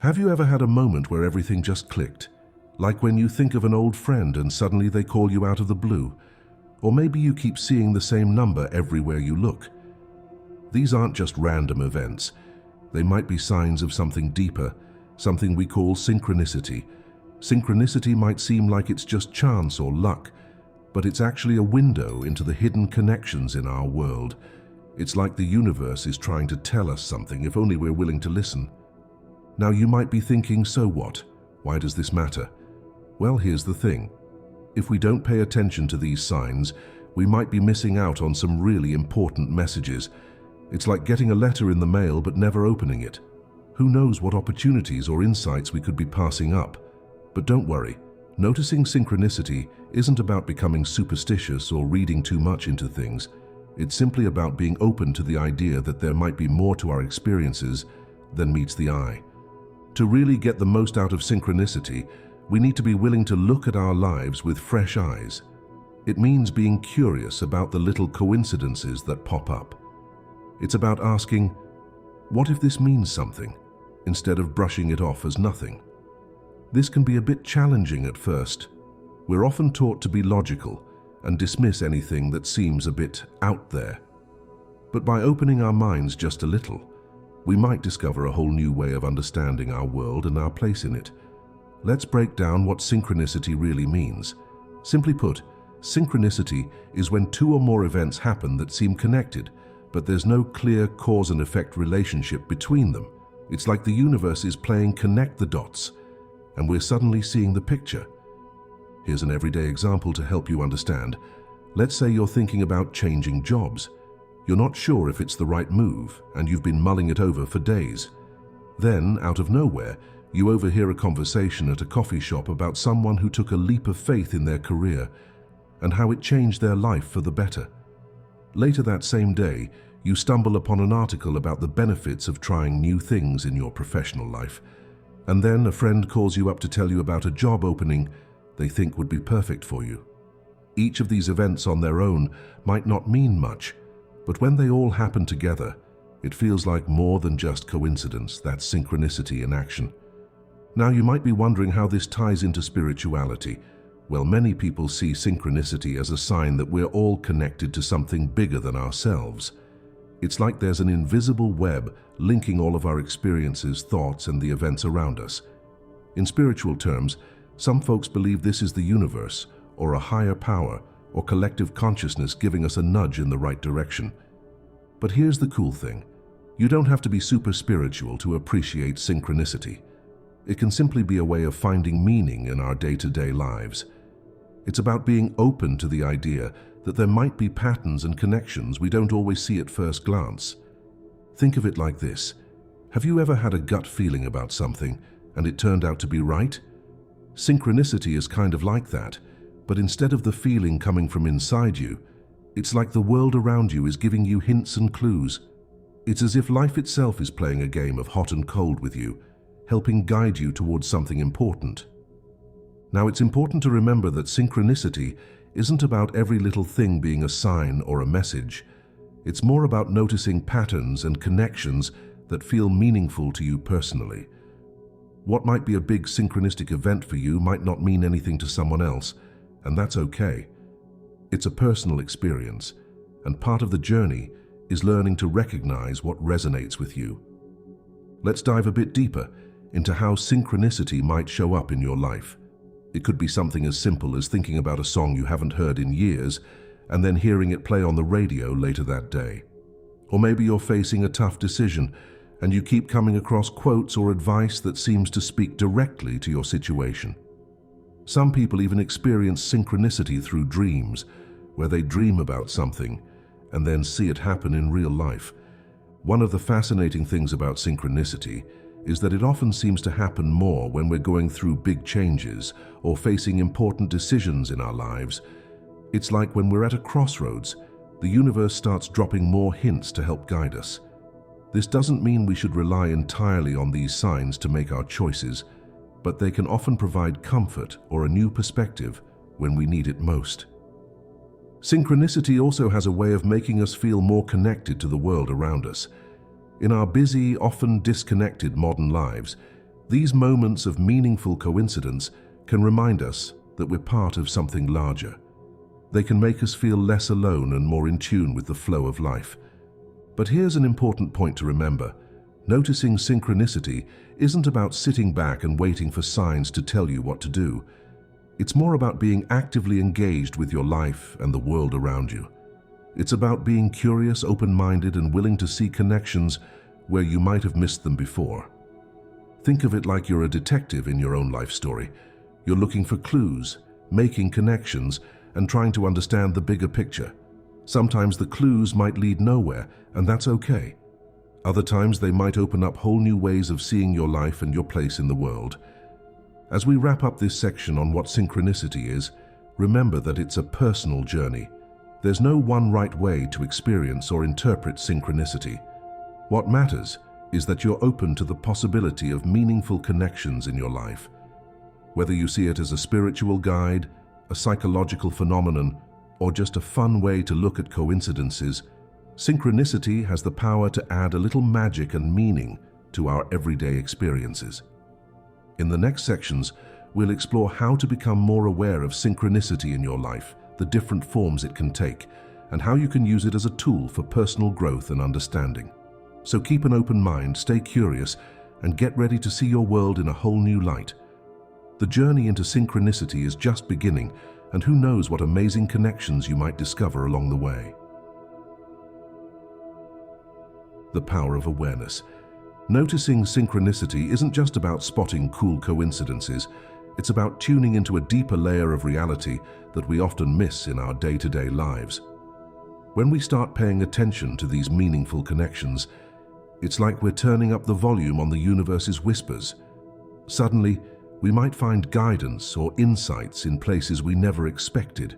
Have you ever had a moment where everything just clicked? Like when you think of an old friend and suddenly they call you out of the blue? Or maybe you keep seeing the same number everywhere you look. These aren't just random events. They might be signs of something deeper, something we call synchronicity. Synchronicity might seem like it's just chance or luck, but it's actually a window into the hidden connections in our world. It's like the universe is trying to tell us something if only we're willing to listen. Now you might be thinking, so what? Why does this matter? Well, here's the thing. If we don't pay attention to these signs, we might be missing out on some really important messages. It's like getting a letter in the mail but never opening it. Who knows what opportunities or insights we could be passing up? But don't worry, noticing synchronicity isn't about becoming superstitious or reading too much into things. It's simply about being open to the idea that there might be more to our experiences than meets the eye. To really get the most out of synchronicity, we need to be willing to look at our lives with fresh eyes. It means being curious about the little coincidences that pop up. It's about asking, what if this means something, instead of brushing it off as nothing? This can be a bit challenging at first. We're often taught to be logical and dismiss anything that seems a bit out there. But by opening our minds just a little, we might discover a whole new way of understanding our world and our place in it. Let's break down what synchronicity really means. Simply put, synchronicity is when two or more events happen that seem connected, but there's no clear cause and effect relationship between them. It's like the universe is playing connect the dots, and we're suddenly seeing the picture. Here's an everyday example to help you understand. Let's say you're thinking about changing jobs. You're not sure if it's the right move, and you've been mulling it over for days. Then, out of nowhere, you overhear a conversation at a coffee shop about someone who took a leap of faith in their career and how it changed their life for the better. Later that same day, you stumble upon an article about the benefits of trying new things in your professional life. And then a friend calls you up to tell you about a job opening they think would be perfect for you. Each of these events on their own might not mean much, but when they all happen together, it feels like more than just coincidence. That's synchronicity in action. Now you might be wondering how this ties into spirituality. Well, many people see synchronicity as a sign that we're all connected to something bigger than ourselves. It's like there's an invisible web linking all of our experiences, thoughts, and the events around us. In spiritual terms, some folks believe this is the universe, or a higher power, or collective consciousness giving us a nudge in the right direction. But here's the cool thing. You don't have to be super spiritual to appreciate synchronicity. It can simply be a way of finding meaning in our day-to-day lives. It's about being open to the idea that there might be patterns and connections we don't always see at first glance. Think of it like this. Have you ever had a gut feeling about something and it turned out to be right? Synchronicity is kind of like that, but instead of the feeling coming from inside you, it's like the world around you is giving you hints and clues. It's as if life itself is playing a game of hot and cold with you, helping guide you towards something important. Now, it's important to remember that synchronicity isn't about every little thing being a sign or a message. It's more about noticing patterns and connections that feel meaningful to you personally. What might be a big synchronistic event for you might not mean anything to someone else, and that's okay. It's a personal experience, and part of the journey is learning to recognize what resonates with you. Let's dive a bit deeper into how synchronicity might show up in your life. It could be something as simple as thinking about a song you haven't heard in years and then hearing it play on the radio later that day. Or maybe you're facing a tough decision and you keep coming across quotes or advice that seems to speak directly to your situation. Some people even experience synchronicity through dreams, where they dream about something and then see it happen in real life. One of the fascinating things about synchronicity is that it often seems to happen more when we're going through big changes or facing important decisions in our lives. It's like when we're at a crossroads, the universe starts dropping more hints to help guide us. This doesn't mean we should rely entirely on these signs to make our choices, but they can often provide comfort or a new perspective when we need it most. Synchronicity also has a way of making us feel more connected to the world around us. In our busy, often disconnected modern lives, These moments of meaningful coincidence can remind us that we're part of something larger. They can make us feel less alone and more in tune with the flow of life. But here's an important point to remember. Noticing synchronicity isn't about sitting back and waiting for signs to tell you what to do. It's more about being actively engaged with your life and the world around you. It's about being curious, open-minded, and willing to see connections where you might have missed them before. Think of it like you're a detective in your own life story. You're looking for clues, making connections, and trying to understand the bigger picture. Sometimes the clues might lead nowhere, and that's okay. Other times they might open up whole new ways of seeing your life and your place in the world. As we wrap up this section on what synchronicity is, remember that it's a personal journey. There's no one right way to experience or interpret synchronicity. What matters is that you're open to the possibility of meaningful connections in your life. Whether you see it as a spiritual guide, a psychological phenomenon, or just a fun way to look at coincidences, synchronicity has the power to add a little magic and meaning to our everyday experiences. In the next sections, we'll explore how to become more aware of synchronicity in your life, the different forms it can take, and how you can use it as a tool for personal growth and understanding. So keep an open mind, stay curious, and get ready to see your world in a whole new light. The journey into synchronicity is just beginning, and who knows what amazing connections you might discover along the way. The power of awareness. Noticing synchronicity isn't just about spotting cool coincidences. It's about tuning into a deeper layer of reality that we often miss in our day-to-day lives. When we start paying attention to these meaningful connections, it's like we're turning up the volume on the universe's whispers. Suddenly, we might find guidance or insights in places we never expected.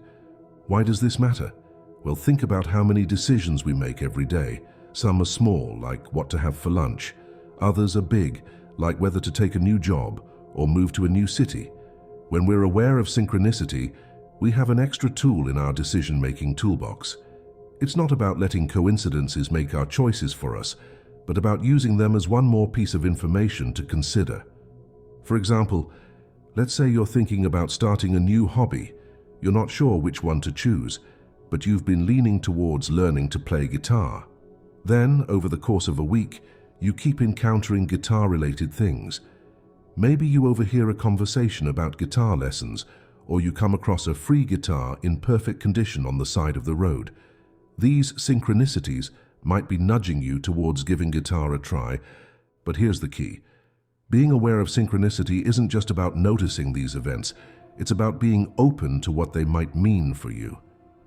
Why does this matter? Well, think about how many decisions we make every day. Some are small, like what to have for lunch. Others are big, like whether to take a new job or move to a new city. When we're aware of synchronicity, we have an extra tool in our decision-making toolbox. It's not about letting coincidences make our choices for us, but about using them as one more piece of information to consider. For example, let's say you're thinking about starting a new hobby. You're not sure which one to choose, but you've been leaning towards learning to play guitar. Then, over the course of a week, you keep encountering guitar-related things. Maybe you overhear a conversation about guitar lessons, or you come across a free guitar in perfect condition on the side of the road. These synchronicities might be nudging you towards giving guitar a try, but here's the key. Being aware of synchronicity isn't just about noticing these events, it's about being open to what they might mean for you.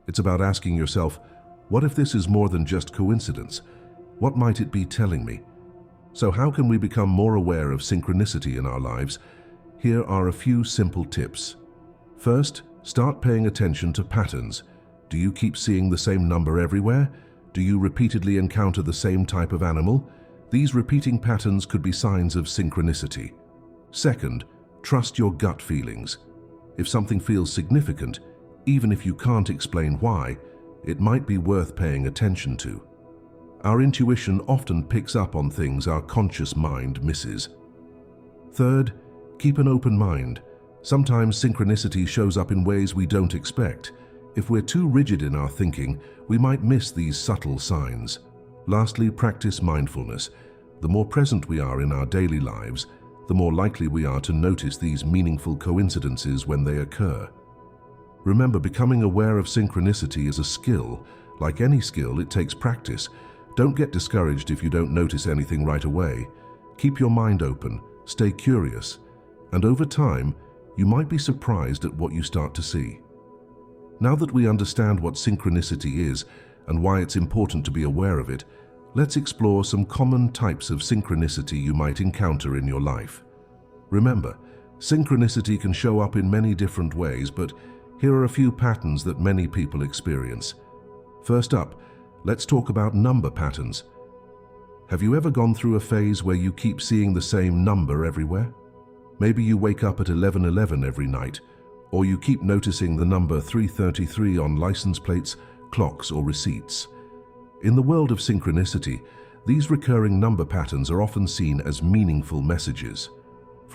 It's about asking yourself, what if this is more than just coincidence? What might it be telling me? So how can we become more aware of synchronicity in our lives? Here are a few simple tips. First, start paying attention to patterns. Do you keep seeing the same number everywhere? Do you repeatedly encounter the same type of animal? These repeating patterns could be signs of synchronicity. Second, trust your gut feelings. If something feels significant, even if you can't explain why, it might be worth paying attention to. Our intuition often picks up on things our conscious mind misses. Third, keep an open mind. Sometimes synchronicity shows up in ways we don't expect. If we're too rigid in our thinking, we might miss these subtle signs. Lastly, practice mindfulness. The more present we are in our daily lives, the more likely we are to notice these meaningful coincidences when they occur. Remember, becoming aware of synchronicity is a skill. Like any skill, it takes practice. Don't get discouraged if you don't notice anything right away. Keep your mind open, stay curious, and over time, you might be surprised at what you start to see. Now that we understand what synchronicity is and why it's important to be aware of it, let's explore some common types of synchronicity you might encounter in your life. Remember, synchronicity can show up in many different ways, but here are a few patterns that many people experience. First up, let's talk about number patterns. Have you ever gone through a phase where you keep seeing the same number everywhere? Maybe you wake up at 11:11 every night, or you keep noticing the number 333 on license plates, clocks, or receipts. In the world of synchronicity, these recurring number patterns are often seen as meaningful messages.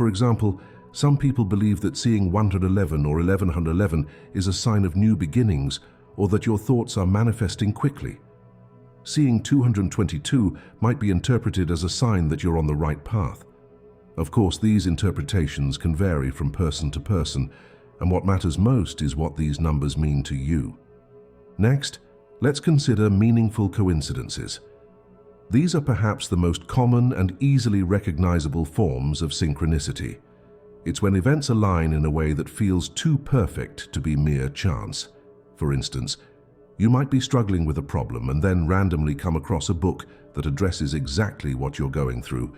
For example, some people believe that seeing 111 or 1111 is a sign of new beginnings, or that your thoughts are manifesting quickly. Seeing 222 might be interpreted as a sign that you're on the right path. Of course, these interpretations can vary from person to person, and what matters most is what these numbers mean to you. Next, let's consider meaningful coincidences. These are perhaps the most common and easily recognizable forms of synchronicity. It's when events align in a way that feels too perfect to be mere chance. For instance, you might be struggling with a problem and then randomly come across a book that addresses exactly what you're going through.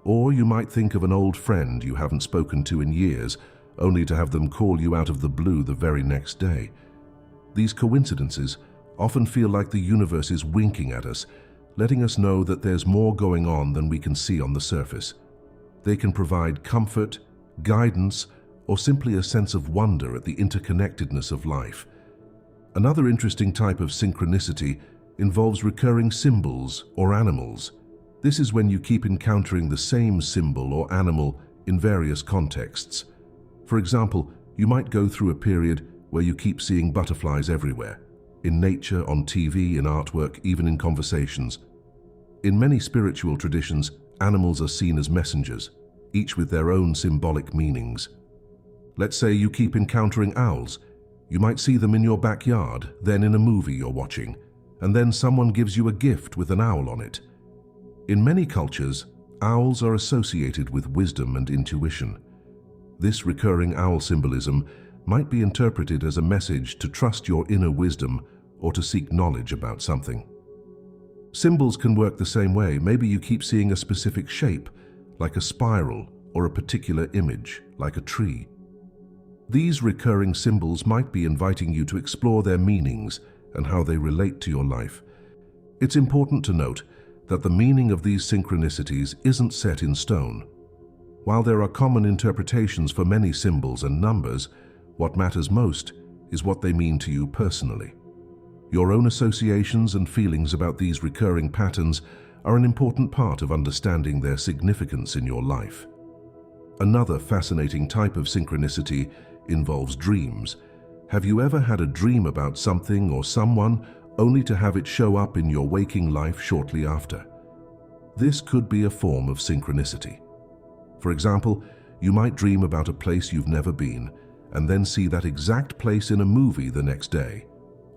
Or you might think of an old friend you haven't spoken to in years, only to have them call you out of the blue the very next day. These coincidences often feel like the universe is winking at us, letting us know that there's more going on than we can see on the surface. They can provide comfort, guidance, or simply a sense of wonder at the interconnectedness of life. Another interesting type of synchronicity involves recurring symbols or animals. This is when you keep encountering the same symbol or animal in various contexts. For example, you might go through a period where you keep seeing butterflies everywhere, in nature, on TV, in artwork, even in conversations. In many spiritual traditions, animals are seen as messengers, each with their own symbolic meanings. Let's say you keep encountering owls. You might see them in your backyard, then in a movie you're watching, and then someone gives you a gift with an owl on it. In many cultures, owls are associated with wisdom and intuition. This recurring owl symbolism might be interpreted as a message to trust your inner wisdom or to seek knowledge about something. Symbols can work the same way. Maybe you keep seeing a specific shape, like a spiral, or a particular image, like a tree. These recurring symbols might be inviting you to explore their meanings and how they relate to your life. It's important to note that the meaning of these synchronicities isn't set in stone. While there are common interpretations for many symbols and numbers, what matters most is what they mean to you personally. Your own associations and feelings about these recurring patterns are an important part of understanding their significance in your life. Another fascinating type of synchronicity involves dreams. Have you ever had a dream about something or someone only to have it show up in your waking life shortly after? This could be a form of synchronicity. For example, you might dream about a place you've never been and then see that exact place in a movie the next day.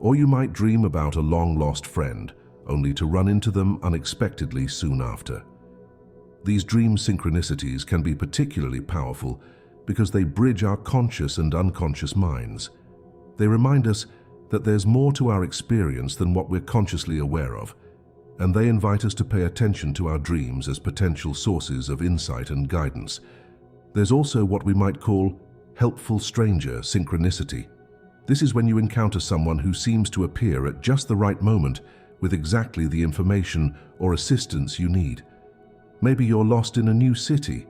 Or you might dream about a long-lost friend only to run into them unexpectedly soon after. These dream synchronicities can be particularly powerful because they bridge our conscious and unconscious minds. They remind us that there's more to our experience than what we're consciously aware of, and they invite us to pay attention to our dreams as potential sources of insight and guidance. There's also what we might call helpful stranger synchronicity. This is when you encounter someone who seems to appear at just the right moment with exactly the information or assistance you need. Maybe you're lost in a new city,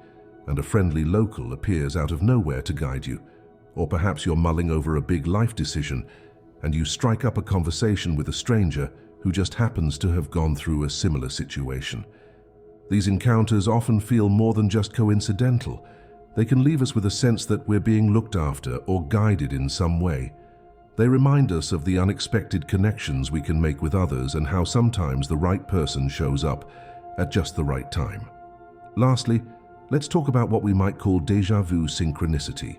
and a friendly local appears out of nowhere to guide you. Or perhaps you're mulling over a big life decision, and you strike up a conversation with a stranger who just happens to have gone through a similar situation. These encounters often feel more than just coincidental. They can leave us with a sense that we're being looked after or guided in some way. They remind us of the unexpected connections we can make with others and how sometimes the right person shows up at just the right time. Lastly, let's talk about what we might call déjà vu synchronicity.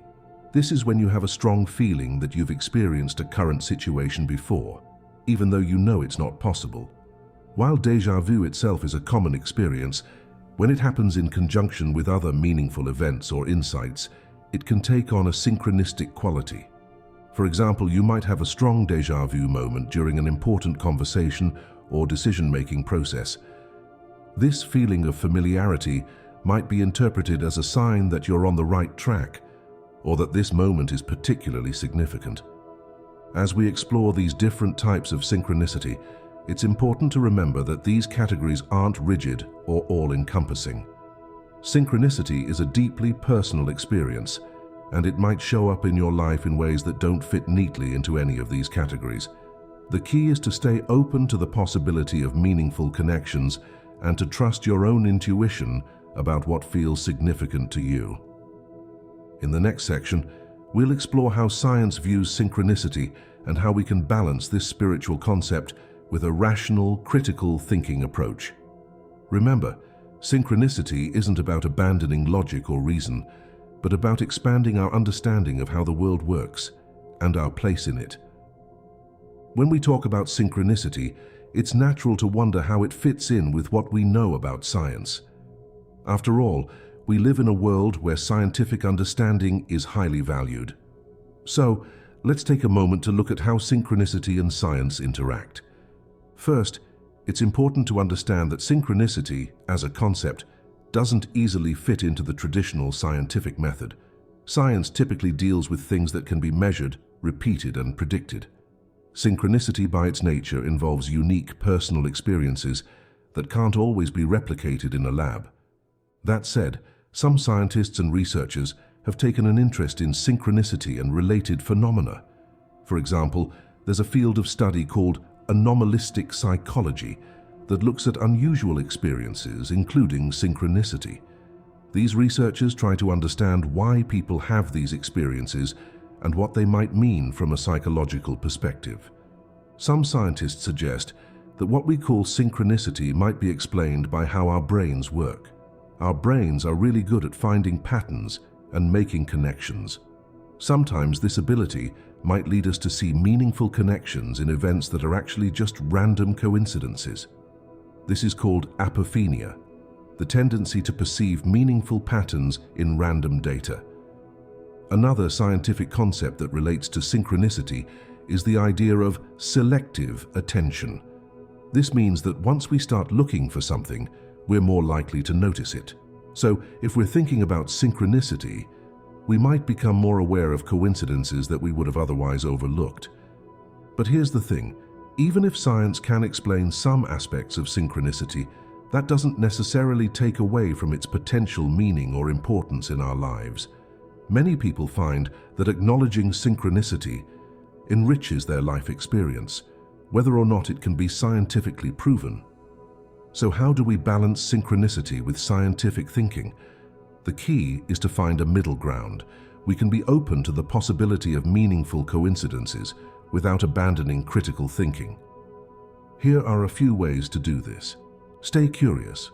This is when you have a strong feeling that you've experienced a current situation before, even though you know it's not possible. While déjà vu itself is a common experience, when it happens in conjunction with other meaningful events or insights, it can take on a synchronistic quality. For example, you might have a strong déjà vu moment during an important conversation or decision-making process. This feeling of familiarity might be interpreted as a sign that you're on the right track, or that this moment is particularly significant. As we explore these different types of synchronicity, it's important to remember that these categories aren't rigid or all-encompassing. Synchronicity is a deeply personal experience, and it might show up in your life in ways that don't fit neatly into any of these categories. The key is to stay open to the possibility of meaningful connections and to trust your own intuition about what feels significant to you. In the next section, we'll explore how science views synchronicity and how we can balance this spiritual concept with a rational, critical thinking approach. Remember, synchronicity isn't about abandoning logic or reason, but about expanding our understanding of how the world works and our place in it. When we talk about synchronicity, it's natural to wonder how it fits in with what we know about science. After all, we live in a world where scientific understanding is highly valued. So, let's take a moment to look at how synchronicity and science interact. First, it's important to understand that synchronicity, as a concept, doesn't easily fit into the traditional scientific method. Science typically deals with things that can be measured, repeated, and predicted. Synchronicity by its nature involves unique personal experiences that can't always be replicated in a lab. That said, some scientists and researchers have taken an interest in synchronicity and related phenomena. For example, there's a field of study called anomalistic psychology that looks at unusual experiences, including synchronicity. These researchers try to understand why people have these experiences and what they might mean from a psychological perspective. Some scientists suggest that what we call synchronicity might be explained by how our brains work. Our brains are really good at finding patterns and making connections. Sometimes this ability might lead us to see meaningful connections in events that are actually just random coincidences. This is called apophenia, the tendency to perceive meaningful patterns in random data. Another scientific concept that relates to synchronicity is the idea of selective attention. This means that once we start looking for something, we're more likely to notice it. So, if we're thinking about synchronicity, we might become more aware of coincidences that we would have otherwise overlooked. But here's the thing, even if science can explain some aspects of synchronicity, that doesn't necessarily take away from its potential meaning or importance in our lives. Many people find that acknowledging synchronicity enriches their life experience, whether or not it can be scientifically proven. So how do we balance synchronicity with scientific thinking? The key is to find a middle ground. We can be open to the possibility of meaningful coincidences without abandoning critical thinking. Here are a few ways to do this. Stay curious.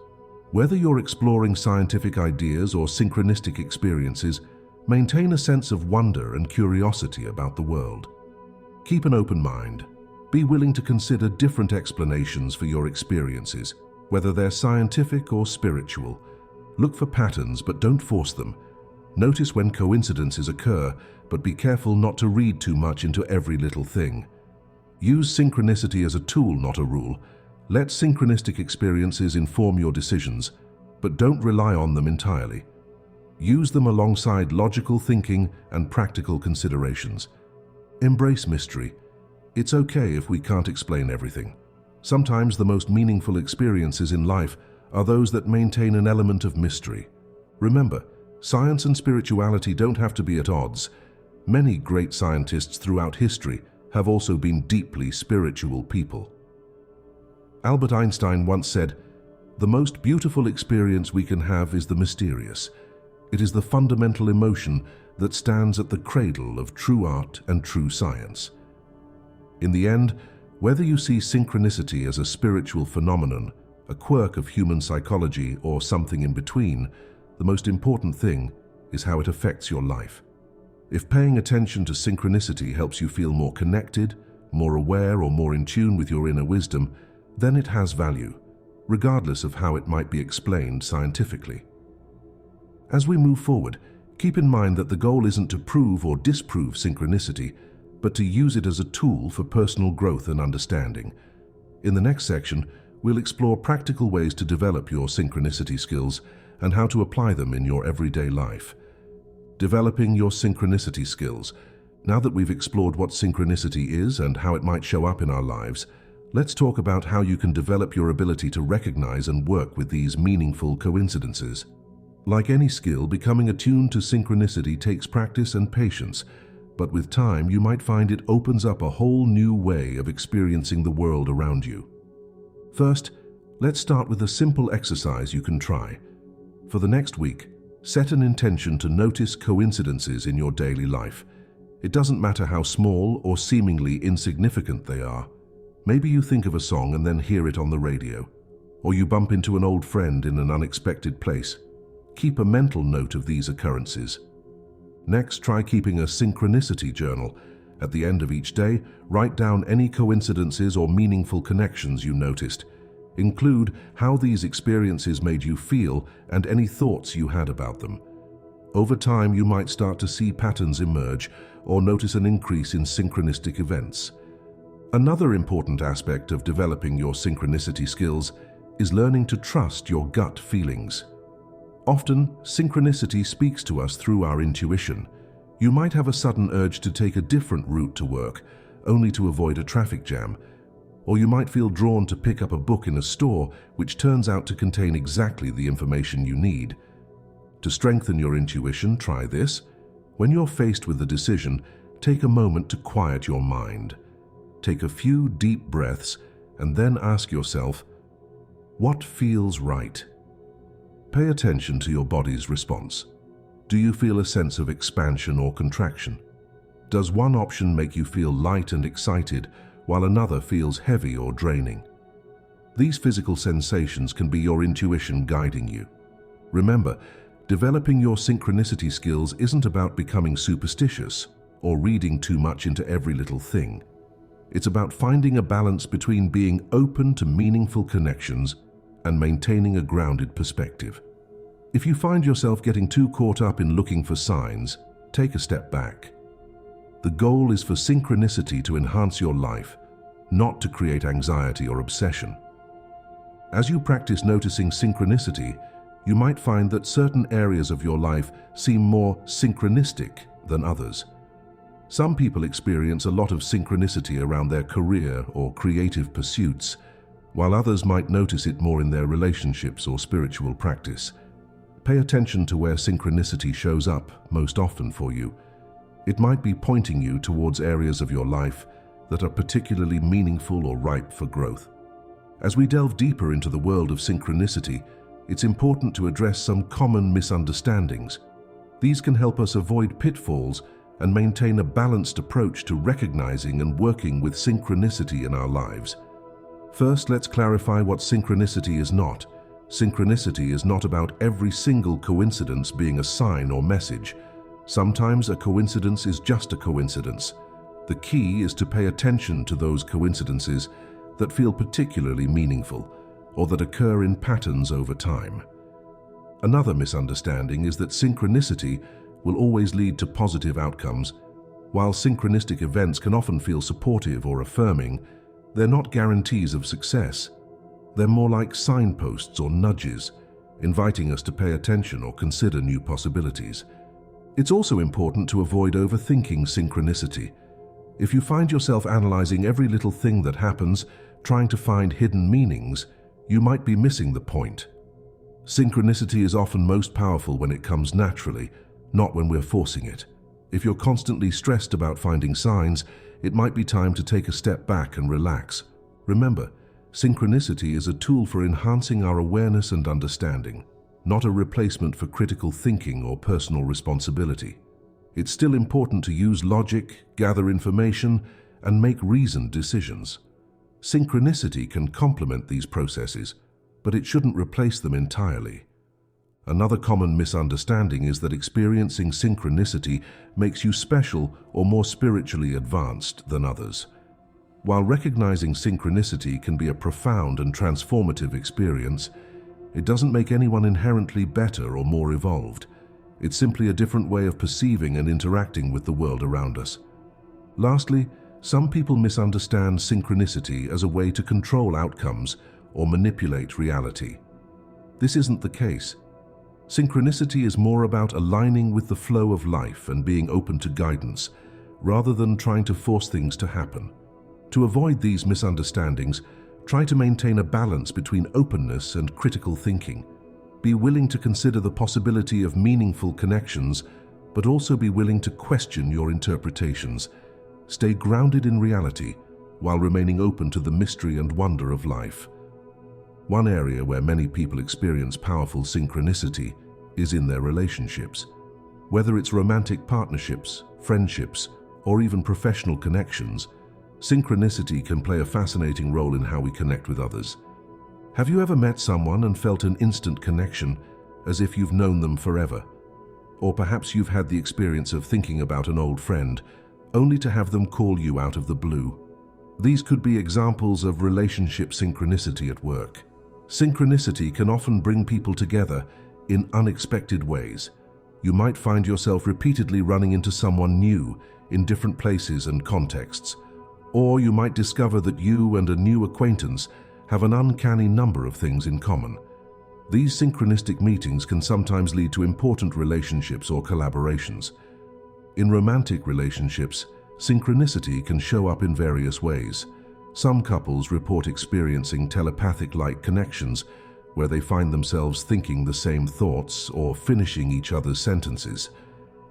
Whether you're exploring scientific ideas or synchronistic experiences, maintain a sense of wonder and curiosity about the world. Keep an open mind. Be willing to consider different explanations for your experiences, whether they're scientific or spiritual. Look for patterns, but don't force them. Notice when coincidences occur, but be careful not to read too much into every little thing. Use synchronicity as a tool, not a rule. Let synchronistic experiences inform your decisions, but don't rely on them entirely. Use them alongside logical thinking and practical considerations. Embrace mystery. It's okay if we can't explain everything. Sometimes the most meaningful experiences in life are those that maintain an element of mystery. Remember, science and spirituality don't have to be at odds. Many great scientists throughout history have also been deeply spiritual people. Albert Einstein once said, "The most beautiful experience we can have is the mysterious. It is the fundamental emotion that stands at the cradle of true art and true science." In the end, whether you see synchronicity as a spiritual phenomenon, a quirk of human psychology, or something in between, the most important thing is how it affects your life. If paying attention to synchronicity helps you feel more connected, more aware, or more in tune with your inner wisdom, then it has value, regardless of how it might be explained scientifically. As we move forward, keep in mind that the goal isn't to prove or disprove synchronicity, but to use it as a tool for personal growth and understanding. In the next section, we'll explore practical ways to develop your synchronicity skills and how to apply them in your everyday life. Developing your synchronicity skills. Now that we've explored what synchronicity is and how it might show up in our lives, let's talk about how you can develop your ability to recognize and work with these meaningful coincidences. Like any skill, becoming attuned to synchronicity takes practice and patience, but with time you might find it opens up a whole new way of experiencing the world around you. First, let's start with a simple exercise you can try. For the next week, Set an intention to notice coincidences in your daily life. It doesn't matter how small or seemingly insignificant they are. Maybe you think of a song and then hear it on the radio, or you bump into an old friend in an unexpected place. Keep a mental note of these occurrences. Next, try keeping a synchronicity journal. At the end of each day, write down any coincidences or meaningful connections you noticed. Include how these experiences made you feel and any thoughts you had about them. Over time, you might start to see patterns emerge or notice an increase in synchronistic events. Another important aspect of developing your synchronicity skills is learning to trust your gut feelings. Often, synchronicity speaks to us through our intuition. You might have a sudden urge to take a different route to work, only to avoid a traffic jam. Or you might feel drawn to pick up a book in a store which turns out to contain exactly the information you need. To strengthen your intuition, try this. When you're faced with a decision, take a moment to quiet your mind. Take a few deep breaths and then ask yourself, what feels right? Pay attention to your body's response. Do you feel a sense of expansion or contraction? Does one option make you feel light and excited, while another feels heavy or draining? These physical sensations can be your intuition guiding you. Remember, developing your synchronicity skills isn't about becoming superstitious or reading too much into every little thing. It's about finding a balance between being open to meaningful connections and maintaining a grounded perspective. If you find yourself getting too caught up in looking for signs, take a step back. The goal is for synchronicity to enhance your life, not to create anxiety or obsession. As you practice noticing synchronicity, you might find that certain areas of your life seem more synchronistic than others. Some people experience a lot of synchronicity around their career or creative pursuits, while others might notice it more in their relationships or spiritual practice. Pay attention to where synchronicity shows up most often for you. It might be pointing you towards areas of your life that are particularly meaningful or ripe for growth. As we delve deeper into the world of synchronicity, it's important to address some common misunderstandings. These can help us avoid pitfalls and maintain a balanced approach to recognizing and working with synchronicity in our lives. First, let's clarify what synchronicity is not. Synchronicity is not about every single coincidence being a sign or message. Sometimes a coincidence is just a coincidence. The key is to pay attention to those coincidences that feel particularly meaningful or that occur in patterns over time. Another misunderstanding is that synchronicity will always lead to positive outcomes. While synchronistic events can often feel supportive or affirming, they're not guarantees of success. They're more like signposts or nudges, inviting us to pay attention or consider new possibilities. It's also important to avoid overthinking synchronicity. If you find yourself analyzing every little thing that happens, trying to find hidden meanings, you might be missing the point. Synchronicity is often most powerful when it comes naturally, not when we're forcing it. If you're constantly stressed about finding signs, it might be time to take a step back and relax. Remember, synchronicity is a tool for enhancing our awareness and understanding, not a replacement for critical thinking or personal responsibility. It's still important to use logic, gather information, and make reasoned decisions. Synchronicity can complement these processes, but it shouldn't replace them entirely. Another common misunderstanding is that experiencing synchronicity makes you special or more spiritually advanced than others. While recognizing synchronicity can be a profound and transformative experience, it doesn't make anyone inherently better or more evolved. It's simply a different way of perceiving and interacting with the world around us. Lastly, some people misunderstand synchronicity as a way to control outcomes or manipulate reality. This isn't the case. Synchronicity is more about aligning with the flow of life and being open to guidance, rather than trying to force things to happen. To avoid these misunderstandings, try to maintain a balance between openness and critical thinking. Be willing to consider the possibility of meaningful connections, but also be willing to question your interpretations. Stay grounded in reality while remaining open to the mystery and wonder of life. One area where many people experience powerful synchronicity is in their relationships. Whether it's romantic partnerships, friendships, or even professional connections, synchronicity can play a fascinating role in how we connect with others. Have you ever met someone and felt an instant connection, as if you've known them forever? Or perhaps you've had the experience of thinking about an old friend, only to have them call you out of the blue. These could be examples of relationship synchronicity at work. Synchronicity can often bring people together in unexpected ways. You might find yourself repeatedly running into someone new in different places and contexts, or you might discover that you and a new acquaintance have an uncanny number of things in common. These synchronistic meetings can sometimes lead to important relationships or collaborations. In romantic relationships, synchronicity can show up in various ways. Some couples report experiencing telepathic-like connections where they find themselves thinking the same thoughts or finishing each other's sentences.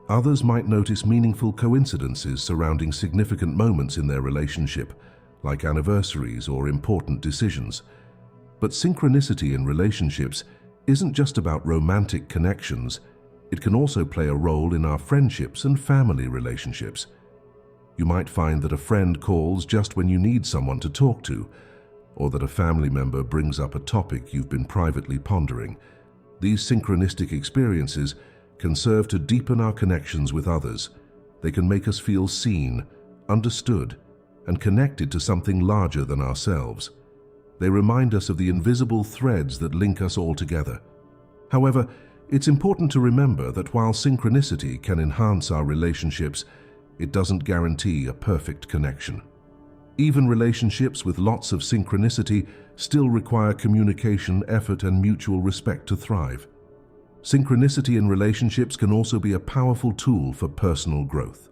Others might notice meaningful coincidences surrounding significant moments in their relationship, like anniversaries or important decisions. But synchronicity in relationships isn't just about romantic connections. It can also play a role in our friendships and family relationships. You might find that a friend calls just when you need someone to talk to, or that a family member brings up a topic you've been privately pondering. These synchronistic experiences can serve to deepen our connections with others. They can make us feel seen, understood, and connected to something larger than ourselves. They remind us of the invisible threads that link us all together. However, it's important to remember that while synchronicity can enhance our relationships, it doesn't guarantee a perfect connection. Even relationships with lots of synchronicity still require communication, effort, and mutual respect to thrive. Synchronicity in relationships can also be a powerful tool for personal growth.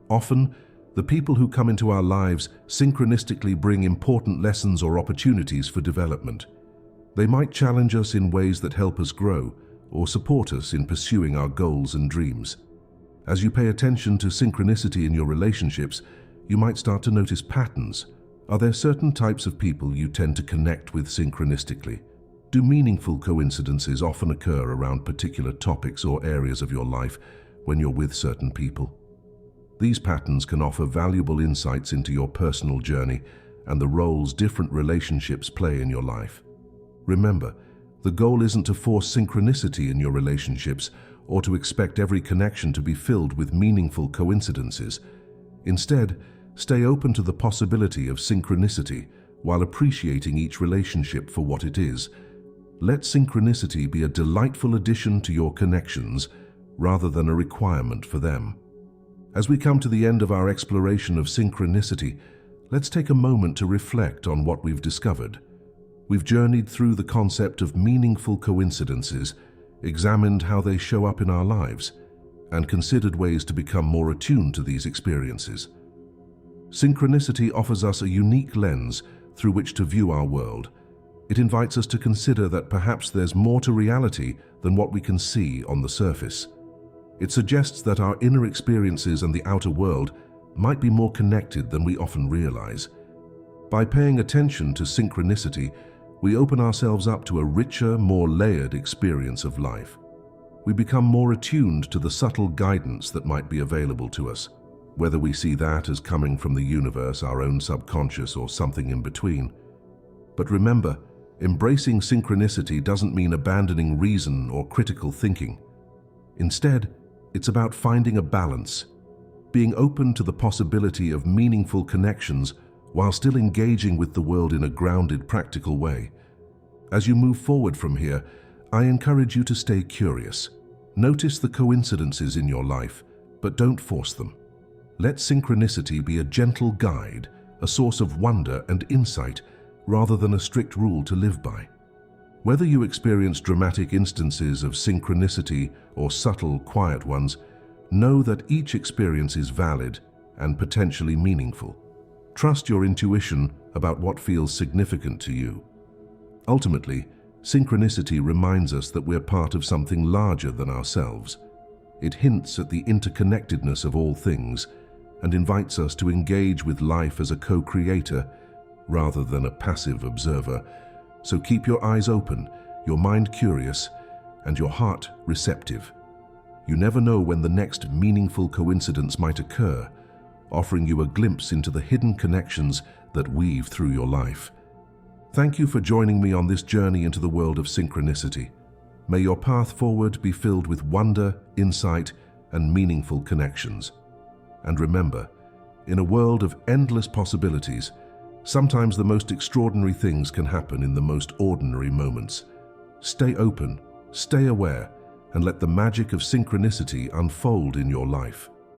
Often, the people who come into our lives synchronistically bring important lessons or opportunities for development. They might challenge us in ways that help us grow or support us in pursuing our goals and dreams. As you pay attention to synchronicity in your relationships, you might start to notice patterns. Are there certain types of people you tend to connect with synchronistically? Do meaningful coincidences often occur around particular topics or areas of your life when you're with certain people? These patterns can offer valuable insights into your personal journey and the roles different relationships play in your life. Remember, the goal isn't to force synchronicity in your relationships or to expect every connection to be filled with meaningful coincidences. Instead, stay open to the possibility of synchronicity while appreciating each relationship for what it is. Let synchronicity be a delightful addition to your connections rather than a requirement for them. As we come to the end of our exploration of synchronicity, let's take a moment to reflect on what we've discovered. We've journeyed through the concept of meaningful coincidences, examined how they show up in our lives, and considered ways to become more attuned to these experiences. Synchronicity offers us a unique lens through which to view our world. It invites us to consider that perhaps there's more to reality than what we can see on the surface. It suggests that our inner experiences and the outer world might be more connected than we often realize. By paying attention to synchronicity, we open ourselves up to a richer, more layered experience of life. We become more attuned to the subtle guidance that might be available to us, whether we see that as coming from the universe, our own subconscious, or something in between. But remember, embracing synchronicity doesn't mean abandoning reason or critical thinking. Instead, it's about finding a balance, being open to the possibility of meaningful connections while still engaging with the world in a grounded, practical way. As you move forward from here, I encourage you to stay curious. Notice the coincidences in your life, but don't force them. Let synchronicity be a gentle guide, a source of wonder and insight, rather than a strict rule to live by. Whether you experience dramatic instances of synchronicity or subtle, quiet ones, know that each experience is valid and potentially meaningful. Trust your intuition about what feels significant to you. Ultimately, synchronicity reminds us that we're part of something larger than ourselves. It hints at the interconnectedness of all things and invites us to engage with life as a co-creator rather than a passive observer. So keep your eyes open, your mind curious, and your heart receptive. You never know when the next meaningful coincidence might occur, offering you a glimpse into the hidden connections that weave through your life. Thank you for joining me on this journey into the world of synchronicity. May your path forward be filled with wonder, insight, and meaningful connections. And remember, in a world of endless possibilities, sometimes the most extraordinary things can happen in the most ordinary moments. Stay open, stay aware, and let the magic of synchronicity unfold in your life.